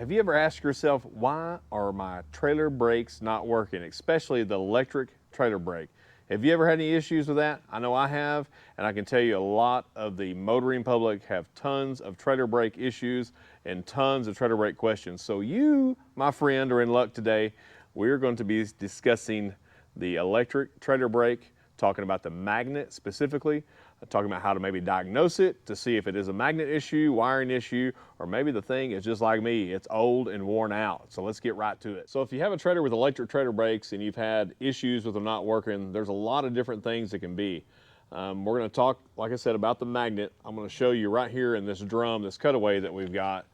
Have you ever asked yourself, why are my trailer brakes not working, especially the electric trailer brake? Have you ever had any issues with that? I know I have, and I can tell you a lot of the motoring public have tons of trailer brake issues and tons of trailer brake questions. So you, my friend, are in luck today. We're going to be discussing the electric trailer brake, talking about the magnet specifically, talking about how to maybe diagnose it to see if it is a magnet issue, wiring issue, or maybe the thing is just like me, it's old and worn out. So let's get right to it. So if you have a trailer with electric trailer brakes and you've had issues with them not working, there's a lot of different things it can be. We're going to talk, like I said, about the magnet. I'm going to show you right here in this drum, this cutaway that we've got.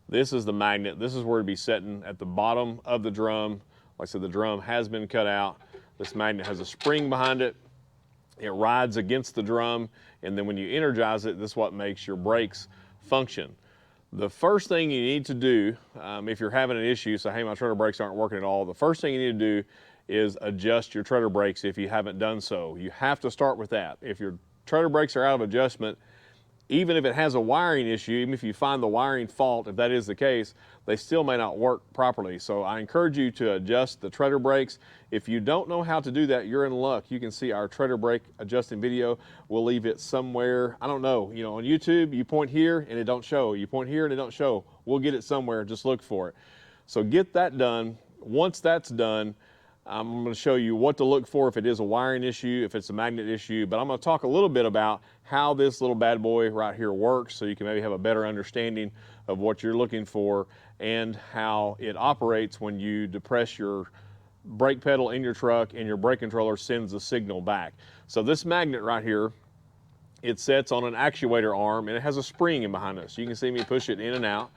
This is the magnet. This is where it'd be sitting at the bottom of the drum. Like I said, the drum has been cut out. This magnet has a spring behind it. It rides against the drum, and then when you energize it, this is what makes your brakes function. The first thing you need to do, if you're having an issue, so hey, my trailer brakes aren't working at all, the first thing you need to do is adjust your trailer brakes if you haven't done so. You have to start with that. If your trailer brakes are out of adjustment, even if it has a wiring issue, even if you find the wiring fault, if that is the case, they still may not work properly. So I encourage you to adjust the trailer brakes. If you don't know how to do that, you're in luck. You can see our trailer brake adjusting video. We'll leave it somewhere, I don't know, on YouTube, you point here and it don't show. You point here and it don't show. We'll get it somewhere, just look for it. So get that done. Once that's done, I'm going to show you what to look for if it is a wiring issue, if it's a magnet issue, but I'm going to talk a little bit about how this little bad boy right here works so you can maybe have a better understanding of what you're looking for and how it operates when you depress your brake pedal in your truck and your brake controller sends a signal back. So this magnet right here, it sits on an actuator arm and it has a spring in behind it. So you can see me push it in and out.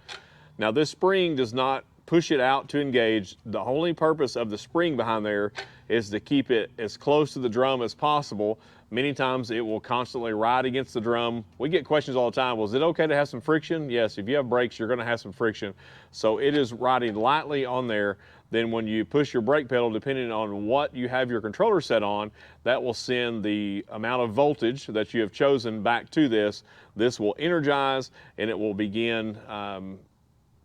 Now this spring does not push it out to engage. The only purpose of the spring behind there is to keep it as close to the drum as possible. Many times it will constantly ride against the drum. We get questions all the time, well, is it okay to have some friction? Yes, if you have brakes, you're gonna have some friction. So it is riding lightly on there. Then when you push your brake pedal, depending on what you have your controller set on, that will send the amount of voltage that you have chosen back to this. This will energize and it will begin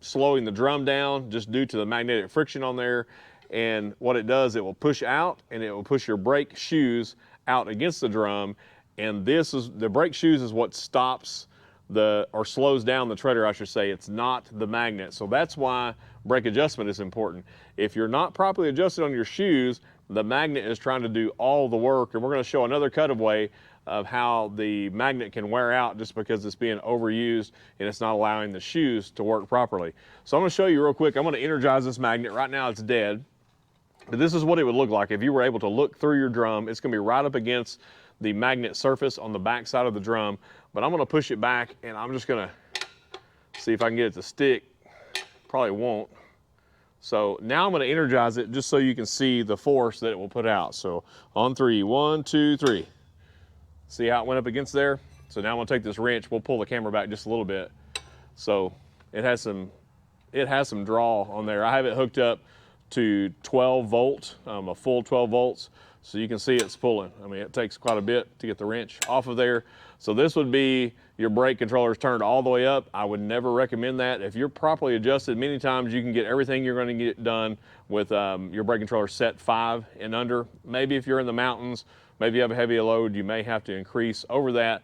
slowing the drum down just due to the magnetic friction on there. And what it does, it will push out and it will push your brake shoes out against the drum. And this is, the brake shoes is what stops or slows down the trailer, I should say. It's not the magnet. So that's why brake adjustment is important. If you're not properly adjusted on your shoes, the magnet is trying to do all the work. And we're going to show another cutaway of how the magnet can wear out just because it's being overused and it's not allowing the shoes to work properly. So I'm going to show you real quick. I'm going to energize this magnet. Right now it's dead, but this is what it would look like if you were able to look through your drum. It's going to be right up against the magnet surface on the back side of the drum, but I'm going to push it back and I'm just going to see if I can get it to stick. Probably won't. So now I'm going to energize it just so you can see the force that it will put out. So on three, 1, 2, 3. See how it went up against there? So now I'm gonna take this wrench, we'll pull the camera back just a little bit. So it has some draw on there. I have it hooked up to 12 volt, a full 12 volts. So you can see it's pulling. I mean, it takes quite a bit to get the wrench off of there. So this would be your brake controllers turned all the way up. I would never recommend that. If you're properly adjusted, many times you can get everything you're gonna get done with your brake controller set 5 and under. Maybe if you're in the mountains, maybe you have a heavy load, you may have to increase over that,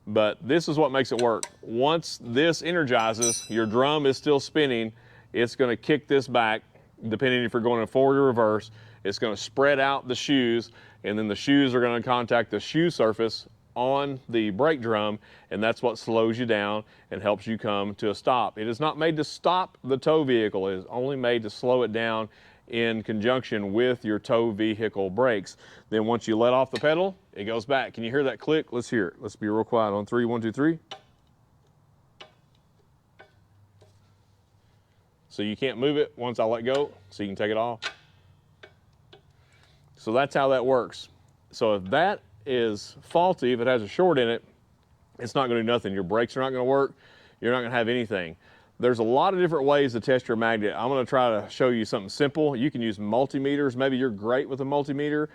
but this is what makes it work. Once this energizes, your drum is still spinning, it's gonna kick this back, depending if you're going in forward or reverse, it's gonna spread out the shoes, and then the shoes are gonna contact the shoe surface on the brake drum, and that's what slows you down and helps you come to a stop. It is not made to stop the tow vehicle, it is only made to slow it down in conjunction with your tow vehicle brakes. Then once you let off the pedal, it goes back. Can you hear that click? Let's hear it. Let's be real quiet on 3, 1, 2, 3. So you can't move it once I let go, so you can take it off. So that's how that works. So if that is faulty, if it has a short in it, it's not gonna do nothing. Your brakes are not gonna work. You're not gonna have anything. There's a lot of different ways to test your magnet. I'm going to try to show you something simple. You can use multimeters. Maybe you're great with a multimeter.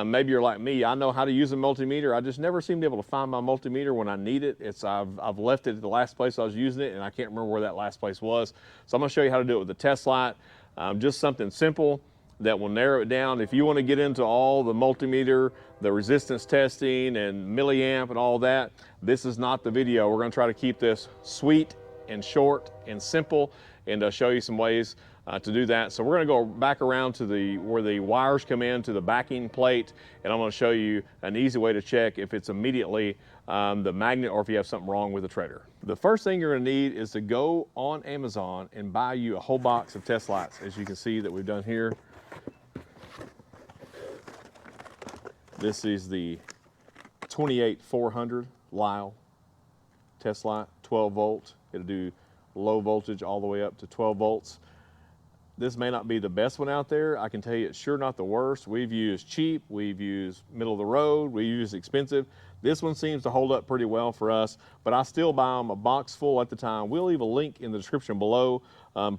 Maybe you're like me. I know how to use a multimeter. I just never seem to be able to find my multimeter when I need it. I've left it at the last place I was using it, and I can't remember where that last place was. So I'm going to show you how to do it with the test light. Just something simple that will narrow it down. If you want to get into all the multimeter, the resistance testing and milliamp and all that, this is not the video. We're going to try to keep this sweet and short and simple, and show you some ways to do that. So we're going to go back around to where the wires come in to the backing plate, and I'm going to show you an easy way to check if it's immediately the magnet or if you have something wrong with the trailer. The first thing you're going to need is to go on Amazon and buy you a whole box of test lights, as you can see that we've done here. This is the 28400 Lyle test light, 12 volt. It'll do low voltage all the way up to 12 volts. This may not be the best one out there. I can tell you it's sure not the worst. We've used cheap, we've used middle of the road, we use expensive. This one seems to hold up pretty well for us, but I still buy them a box full at the time. We'll leave a link in the description below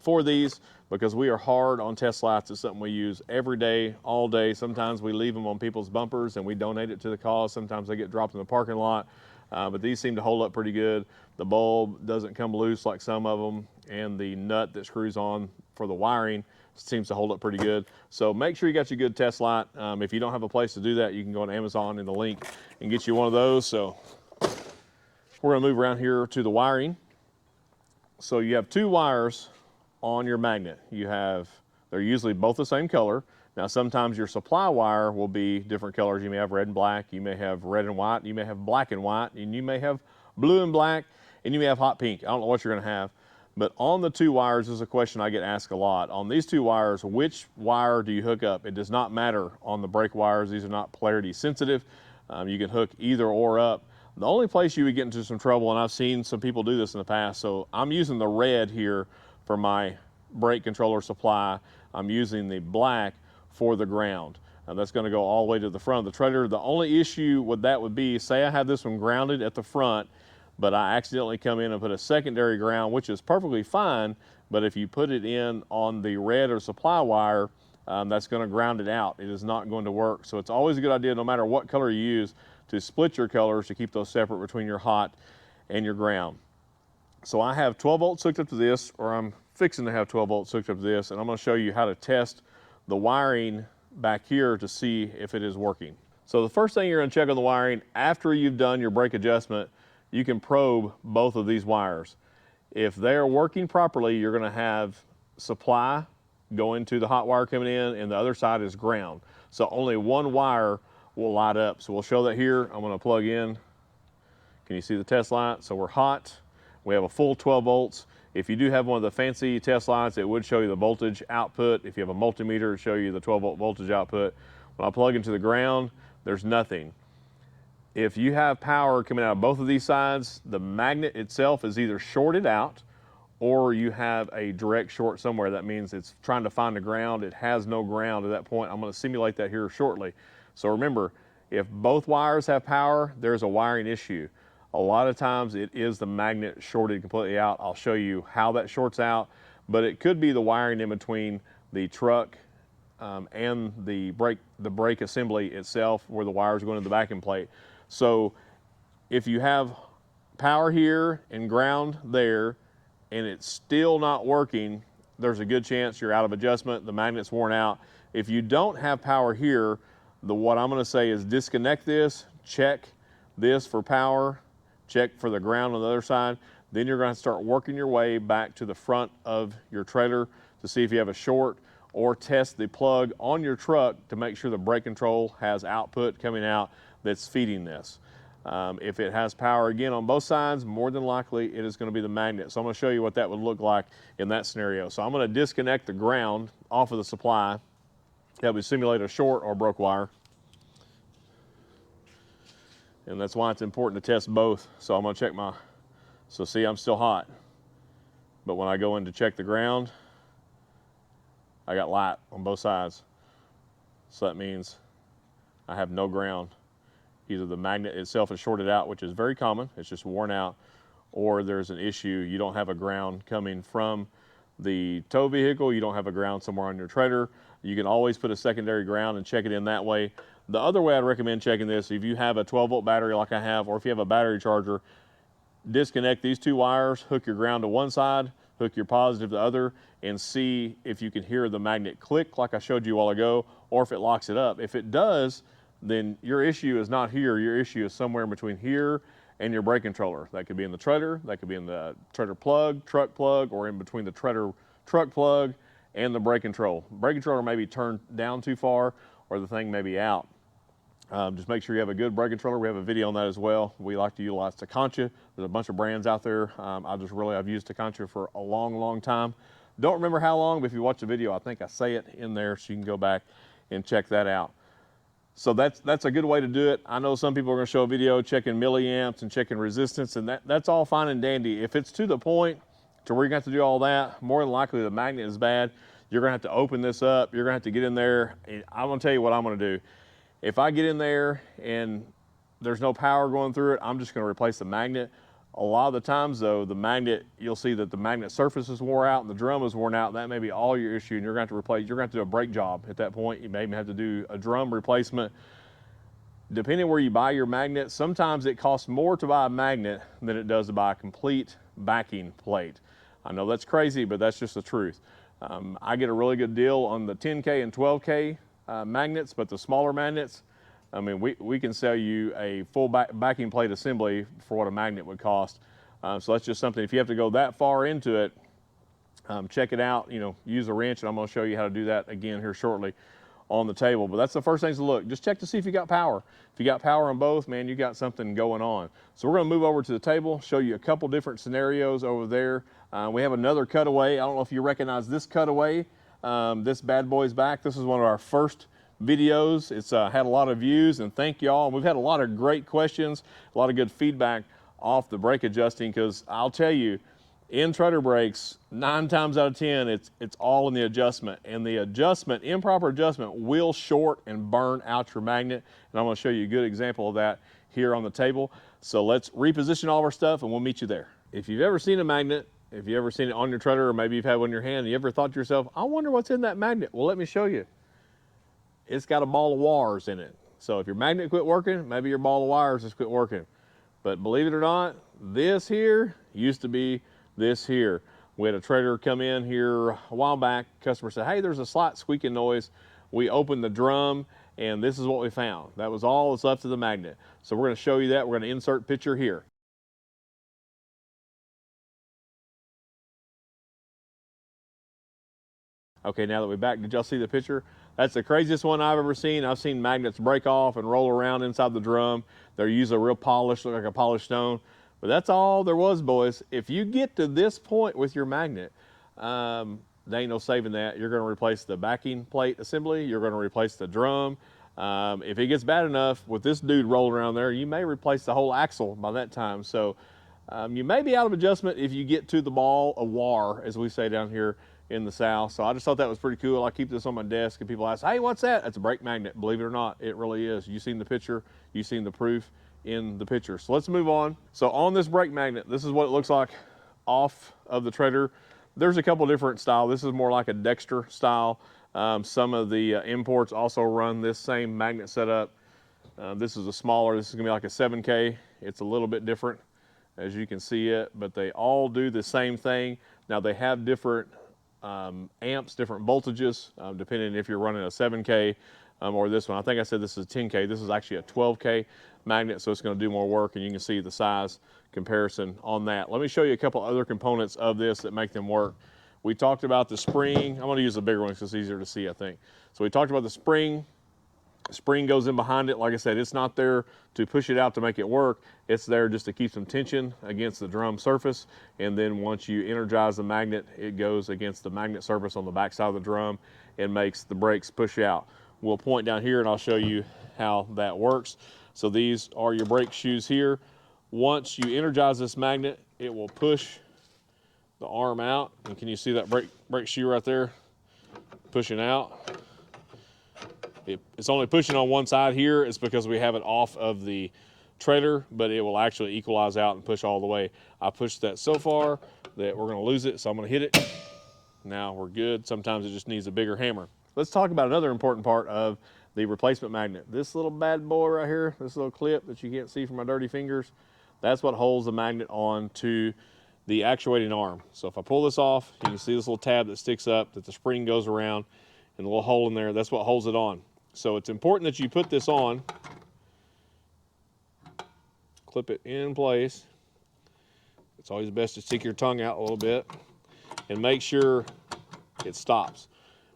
for these, because we are hard on test lights. It's something we use every day, all day. Sometimes we leave them on people's bumpers and we donate it to the cause. Sometimes they get dropped in the parking lot. But these seem to hold up pretty good. The bulb doesn't come loose like some of them, and the nut that screws on for the wiring seems to hold up pretty good. So make sure you got your good test light. If you don't have a place to do that, you can go on Amazon in the link and get you one of those. So we're gonna move around here to the wiring. So you have two wires on your magnet. They're usually both the same color. Now, sometimes your supply wire will be different colors. You may have red and black, you may have red and white, you may have black and white, and you may have blue and black, and you may have hot pink. I don't know what you're gonna have. But on the two wires, this is a question I get asked a lot. On these two wires, which wire do you hook up? It does not matter on the brake wires. These are not polarity sensitive. You can hook either or up. The only place you would get into some trouble, and I've seen some people do this in the past, so I'm using the red here for my brake controller supply. I'm using the black for the ground. That's going to go all the way to the front of the trailer. The only issue with that would be, say I have this one grounded at the front, but I accidentally come in and put a secondary ground, which is perfectly fine, but if you put it in on the red or supply wire, that's going to ground it out. It is not going to work. So it's always a good idea, no matter what color you use, to split your colors to keep those separate between your hot and your ground. So I have 12 volts hooked up to this, or I'm fixing to have 12 volts hooked up to this, and I'm going to show you how to test the wiring back here to see if it is working. So the first thing you're going to check on the wiring, after you've done your brake adjustment, you can probe both of these wires. If they're working properly, you're going to have supply going to the hot wire coming in, and the other side is ground. So only one wire will light up. So we'll show that here. I'm going to plug in. Can you see the test light? So we're hot. We have a full 12 volts. If you do have one of the fancy test lights, it would show you the voltage output. If you have a multimeter, it would show you the 12 volt voltage output. When I plug into the ground, there's nothing. If you have power coming out of both of these sides, the magnet itself is either shorted out or you have a direct short somewhere. That means it's trying to find the ground. It has no ground at that point. I'm going to simulate that here shortly. So remember, if both wires have power, there's a wiring issue. A lot of times it is the magnet shorted completely out. I'll show you how that shorts out, but it could be the wiring in between the truck and the brake assembly itself, where the wires are going to the backing plate. So if you have power here and ground there and it's still not working, there's a good chance you're out of adjustment, the magnet's worn out. If you don't have power here, what I'm going to say is disconnect this, check this for power, check for the ground on the other side. Then you're going to start working your way back to the front of your trailer to see if you have a short, or test the plug on your truck to make sure the brake control has output coming out that's feeding this. If it has power again on both sides, more than likely it is going to be the magnet. So I'm going to show you what that would look like in that scenario. So I'm going to disconnect the ground off of the supply. That would simulate a short or broke wire. And that's why it's important to test both. So I'm going to check so see, I'm still hot. But when I go in to check the ground, I got light on both sides. So that means I have no ground. Either the magnet itself is shorted out, which is very common, it's just worn out, or there's an issue, you don't have a ground coming from the tow vehicle, you don't have a ground somewhere on your trailer, you can always put a secondary ground and check it in that way. The other way I'd recommend checking this, if you have a 12-volt battery like I have, or if you have a battery charger, disconnect these two wires, hook your ground to one side, hook your positive to the other, and see if you can hear the magnet click like I showed you a while ago, or if it locks it up. If it does, then your issue is not here, your issue is somewhere in between here and your brake controller. That could be in the trailer, that could be in the trailer plug, truck plug, or in between the trailer truck plug and the brake control. Brake controller may be turned down too far, or the thing may be out. Just make sure you have a good brake controller. We have a video on that as well. We like to utilize Taconcha. There's a bunch of brands out there. I've used Taconcha for a long, long time. Don't remember how long, but if you watch the video, I think I say it in there, so you can go back and check that out. So that's a good way to do it. I know some people are going to show a video checking milliamps and checking resistance, and that's all fine and dandy. If it's to the point to where you're going to have to do all that, more than likely the magnet is bad. You're going to have to open this up. You're going to have to get in there. I'm going to tell you what I'm going to do. If I get in there and there's no power going through it, I'm just going to replace the magnet. A lot of the times though, the magnet, you'll see that the magnet surface is wore out and the drum is worn out. That may be all your issue, and you're going to have to replace, you're going to have to do a brake job at that point. You may even have to do a drum replacement. Depending where you buy your magnet, sometimes it costs more to buy a magnet than it does to buy a complete backing plate. I know that's crazy, but that's just the truth. I get a really good deal on the 10K and 12K magnets, but the smaller magnets, I mean, we can sell you a full backing plate assembly for what a magnet would cost. So that's just something, if you have to go that far into it, check it out, use a wrench, and I'm going to show you how to do that again here shortly on the table. But that's the first things to look. Just check to see if you got power. If you got power on both, man, you got something going on. So we're going to move over to the table, show you a couple different scenarios over there. We have another cutaway. I don't know if you recognize this cutaway. This bad boy's back. This is one of our first videos. It's had a lot of views, and thank y'all. We've had a lot of great questions, a lot of good feedback off the brake adjusting, because I'll tell you, in trailer brakes, 9 times out of 10, it's all in the adjustment, and the adjustment, improper adjustment, will short and burn out your magnet, and I'm going to show you a good example of that here on the table. So let's reposition all of our stuff, and we'll meet you there. If you've ever seen a magnet, if you've ever seen it on your trailer, or maybe you've had one in your hand, and you ever thought to yourself, I wonder what's in that magnet. Well, let me show you. It's got a ball of wires in it. So if your magnet quit working, maybe your ball of wires has quit working. But believe it or not, this here used to be this here. We had a trailer come in here a while back. Customer said, hey, there's a slight squeaking noise. We opened the drum, and this is what we found. That was all that's left of the magnet. So we're going to show you that. We're going to insert picture here. Okay, now that we're back, did y'all see the picture? That's the craziest one I've ever seen. I've seen magnets break off and roll around inside the drum. They're usually real polished, look like a polished stone. But that's all there was, boys. If you get to this point with your magnet, there ain't no saving that. You're gonna replace the backing plate assembly. You're gonna replace the drum. If it gets bad enough with this dude rolling around there, you may replace the whole axle by that time. So you may be out of adjustment if you get to the ball of war, as we say down here in the South. So I just thought that was pretty cool. I keep this on my desk, and people ask, hey, what's that? That's a brake magnet. Believe it or not, it really is. You've seen the picture, you've seen the proof in the picture. So let's move on. So on this brake magnet, this is what it looks like off of the trailer. There's a couple different styles. This is more like a Dexter style. Some of the imports also run this same magnet setup. This is a smaller, this is gonna be like a 7K. It's a little bit different, as you can see it, but they all do the same thing. Now they have different amps, different voltages, depending if you're running a 7K or this one. I think I said this is a 10K. This is actually a 12K magnet, so it's going to do more work, and you can see the size comparison on that. Let me show you a couple other components of this that make them work. We talked about the spring. I'm going to use the bigger one because it's easier to see, I think. So we talked about the spring. Spring goes in behind it. Like I said, it's not there to push it out to make it work. It's there just to keep some tension against the drum surface. And then once you energize the magnet, it goes against the magnet surface on the back side of the drum and makes the brakes push out. We'll point down here and I'll show you how that works. So these are your brake shoes here. Once you energize this magnet, it will push the arm out. And can you see that brake shoe right there pushing out? It's only pushing on one side here. It's because we have it off of the trailer, but it will actually equalize out and push all the way. I pushed that so far that we're gonna lose it, so I'm gonna hit it. Now we're good. Sometimes it just needs a bigger hammer. Let's talk about another important part of the replacement magnet. This little bad boy right here, this little clip that you can't see from my dirty fingers, that's what holds the magnet on to the actuating arm. So if I pull this off, you can see this little tab that sticks up, that the spring goes around, and the little hole in there, that's what holds it on. So it's important that you put this on, clip it in place. It's always best to stick your tongue out a little bit and make sure it stops.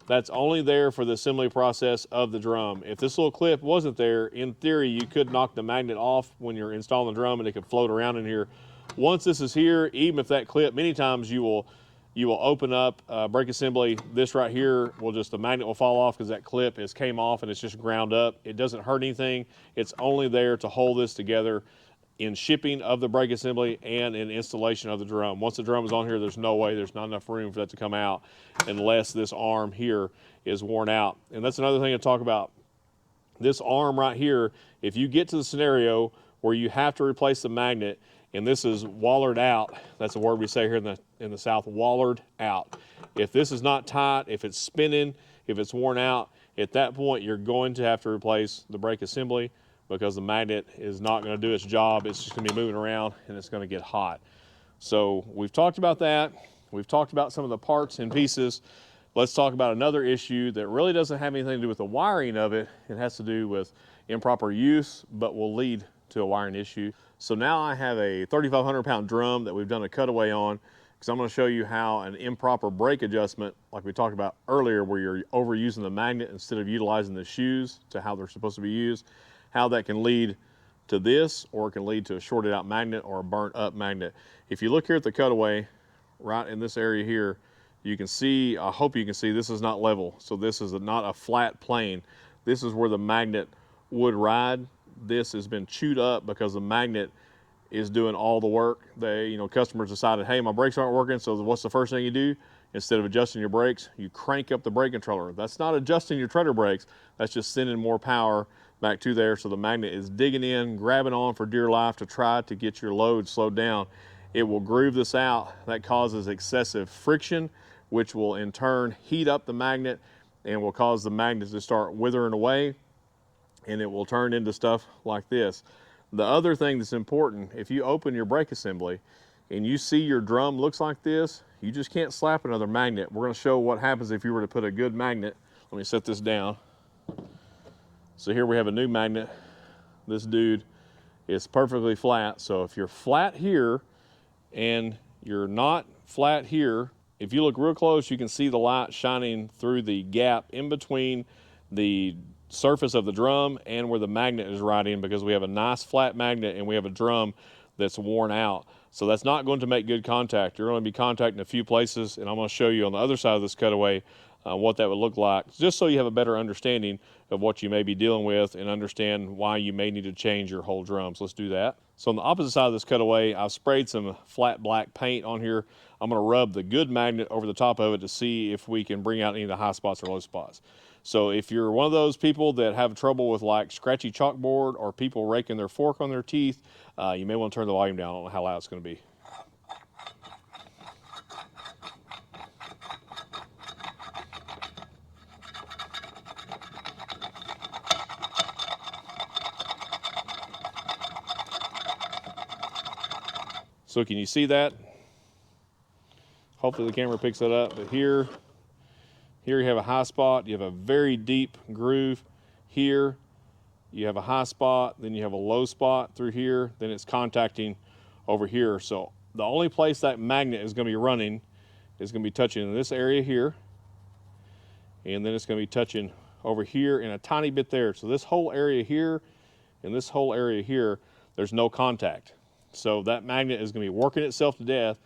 That's only there for the assembly process of the drum. If this little clip wasn't there, in theory, you could knock the magnet off when you're installing the drum and it could float around in here. Once this is here, even if that clip, many times you will open up brake assembly. This right here the magnet will fall off because that clip came off and it's just ground up. It doesn't hurt anything. It's only there to hold this together in shipping of the brake assembly and in installation of the drum. Once the drum is on here, there's no way, there's not enough room for that to come out unless this arm here is worn out. And that's another thing to talk about. This arm right here, if you get to the scenario where you have to replace the magnet and this is wallered out, that's a word we say here in the South, wallered out. If this is not tight, if it's spinning, if it's worn out, at that point you're going to have to replace the brake assembly, because the magnet is not going to do its job. It's just going to be moving around and it's going to get hot. So we've talked about that. We've talked about some of the parts and pieces. Let's talk about another issue that really doesn't have anything to do with the wiring of it. It has to do with improper use, but will lead to a wiring issue. So now I have a 3,500 pound drum that we've done a cutaway on, because I'm going to show you how an improper brake adjustment, like we talked about earlier, where you're overusing the magnet instead of utilizing the shoes to how they're supposed to be used, how that can lead to this, or it can lead to a shorted out magnet or a burnt up magnet. If you look here at the cutaway, right in this area here, you can see, I hope you can see, this is not level. So this is not a flat plane. This is where the magnet would ride. This has been chewed up because the magnet is doing all the work. Customers decided, hey, my brakes aren't working, so what's the first thing you do? Instead of adjusting your brakes, you crank up the brake controller. That's not adjusting your trailer brakes, that's just sending more power back to there, so the magnet is digging in, grabbing on for dear life to try to get your load slowed down. It will groove this out. That causes excessive friction, which will in turn heat up the magnet and will cause the magnet to start withering away, and it will turn into stuff like this. The other thing that's important, if you open your brake assembly and you see your drum looks like this, you just can't slap another magnet. We're going to show what happens if you were to put a good magnet. Let me set this down. So here we have a new magnet. This dude is perfectly flat. So if you're flat here and you're not flat here, if you look real close, you can see the light shining through the gap in between the surface of the drum and where the magnet is riding, because we have a nice flat magnet and we have a drum that's worn out. So that's not going to make good contact. You're going to be contacting a few places, and I'm going to show you on the other side of this cutaway what that would look like, just so you have a better understanding of what you may be dealing with and understand why you may need to change your whole drum. So let's do that. So on the opposite side of this cutaway, I've sprayed some flat black paint on here. I'm going to rub the good magnet over the top of it to see if we can bring out any of the high spots or low spots. So if you're one of those people that have trouble with like scratchy chalkboard or people raking their fork on their teeth, you may want to turn the volume down. I don't know how loud it's going to be. So can you see that? Hopefully the camera picks that up, but here you have a high spot, you have a very deep groove here, you have a high spot, then you have a low spot through here, then it's contacting over here. So the only place that magnet is going to be running is going to be touching in this area here, and then it's going to be touching over here and a tiny bit there. So this whole area here and this whole area here, there's no contact. So that magnet is going to be working itself to death.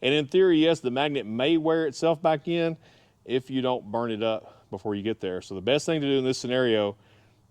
And in theory, yes, the magnet may wear itself back in if you don't burn it up before you get there. So the best thing to do in this scenario,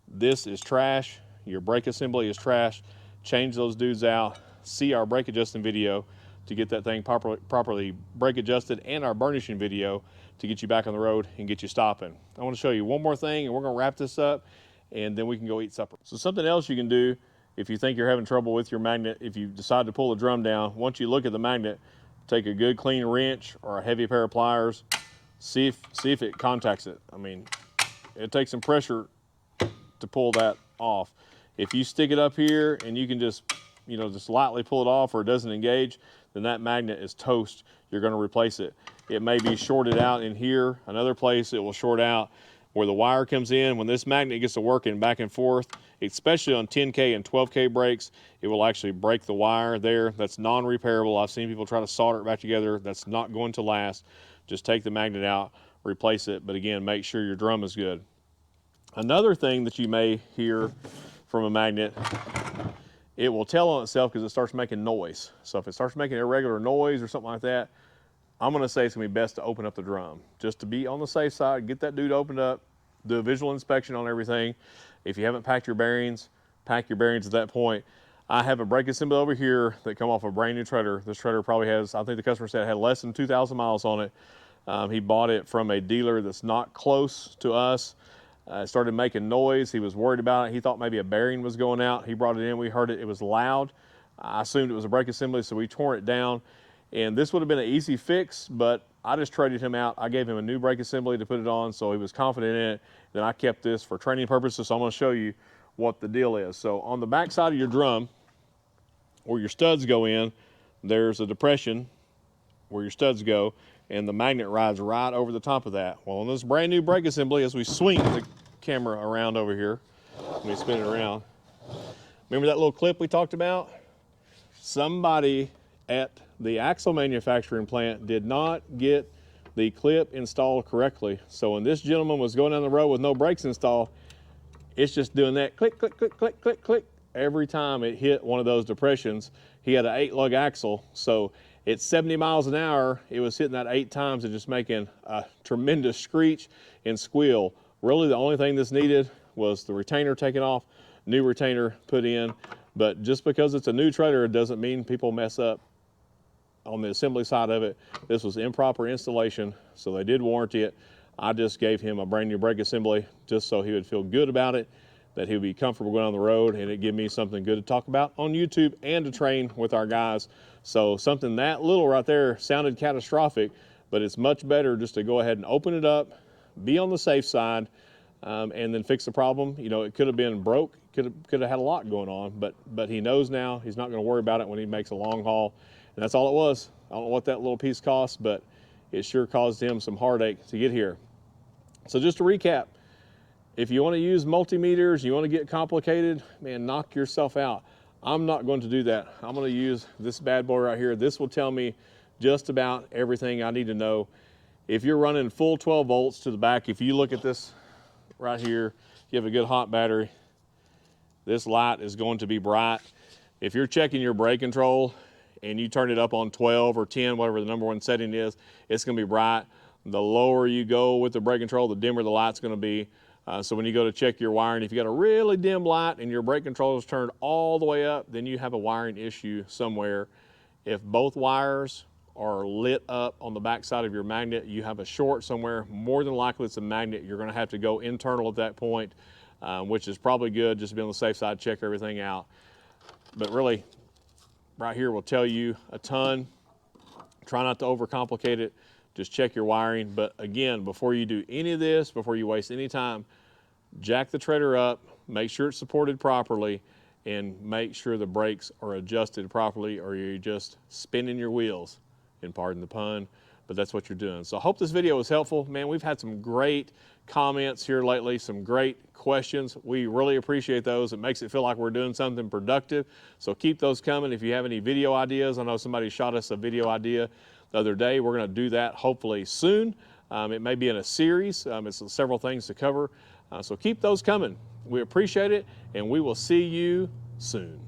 this is trash, your brake assembly is trash, change those dudes out, see our brake adjusting video to get that thing properly brake adjusted, and our burnishing video to get you back on the road and get you stopping. I want to show you one more thing and we're going to wrap this up and then we can go eat supper. So something else you can do if you think you're having trouble with your magnet, if you decide to pull the drum down, once you look at the magnet, take a good clean wrench or a heavy pair of pliers, see if it contacts it. I mean, it takes some pressure to pull that off. If you stick it up here and you can just, you know, just lightly pull it off or it doesn't engage, then that magnet is toast. You're going to replace it. It may be shorted out in here. Another place it will short out where the wire comes in. When this magnet gets to working back and forth, especially on 10K and 12K brakes, it will actually break the wire there. That's non-repairable. I've seen people try to solder it back together. That's not going to last. Just take the magnet out, replace it. But again, make sure your drum is good. Another thing that you may hear from a magnet, it will tell on itself because it starts making noise. So if it starts making irregular noise or something like that, I'm going to say it's going to be best to open up the drum. Just to be on the safe side, get that dude opened up, do a visual inspection on everything. If you haven't packed your bearings, pack your bearings at that point. I have a brake assembly over here that come off a brand new trailer. This trailer probably has, I think the customer said it had less than 2,000 miles on it. He bought it from a dealer that's not close to us. It started making noise. He was worried about it. He thought maybe a bearing was going out. He brought it in. We heard it. It was loud. I assumed it was a brake assembly, so we tore it down. And this would have been an easy fix, but I just traded him out. I gave him a new brake assembly to put it on, so he was confident in it. Then I kept this for training purposes, so I'm going to show you what the deal is. So on the back side of your drum, where your studs go in, there's a depression where your studs go, and the magnet rides right over the top of that. Well, on this brand new brake assembly, as we swing the camera around over here, let me spin it around. Remember that little clip we talked about? Somebody at the axle manufacturing plant did not get the clip installed correctly. So when this gentleman was going down the road with no brakes installed, it's just doing that click, click, click, click, click, click. Every time it hit one of those depressions, he had an 8-lug axle. So at 70 miles an hour, it was hitting that 8 times and just making a tremendous screech and squeal. Really the only thing that's needed was the retainer taken off, new retainer put in. But just because it's a new trailer, it doesn't mean people mess up on the assembly side of it. This was improper installation, so they did warranty it. I just gave him a brand new brake assembly just so he would feel good about it, that he would be comfortable going on the road, and it give me something good to talk about on YouTube and to train with our guys. So something that little right there sounded catastrophic, but it's much better just to go ahead and open it up, be on the safe side, and then fix the problem. You know, it could have been broke, could have had a lot going on, but he knows now. He's not going to worry about it when he makes a long haul. And that's all it was. I don't know what that little piece cost, but it sure caused him some heartache to get here. So just to recap, if you want to use multimeters, you want to get complicated, man, knock yourself out. I'm not going to do that. I'm going to use this bad boy right here. This will tell me just about everything I need to know. If you're running full 12 volts to the back, if you look at this right here, you have a good hot battery, this light is going to be bright. If you're checking your brake control and you turn it up on 12 or 10, whatever the number one setting is, it's going to be bright. The lower you go with the brake control, the dimmer the light's going to be. So when you go to check your wiring, if you got a really dim light and your brake control is turned all the way up, then you have a wiring issue somewhere. If both wires are lit up on the back side of your magnet, you have a short somewhere. More than likely it's a magnet. You're going to have to go internal at that point, which is probably good, just to be on the safe side, check everything out. But really, right here will tell you a ton. Try not to overcomplicate it. Just check your wiring. But again, before you do any of this, before you waste any time, jack the trailer up, make sure it's supported properly, and make sure the brakes are adjusted properly, or you're just spinning your wheels, and pardon the pun, but that's what you're doing. So I hope this video was helpful. Man, we've had some great comments here lately, some great questions. We really appreciate those. It makes it feel like we're doing something productive. So keep those coming. If you have any video ideas, I know somebody shot us a video idea the other day. We're going to do that hopefully soon. It may be in a series. It's several things to cover. So keep those coming. We appreciate it, and we will see you soon.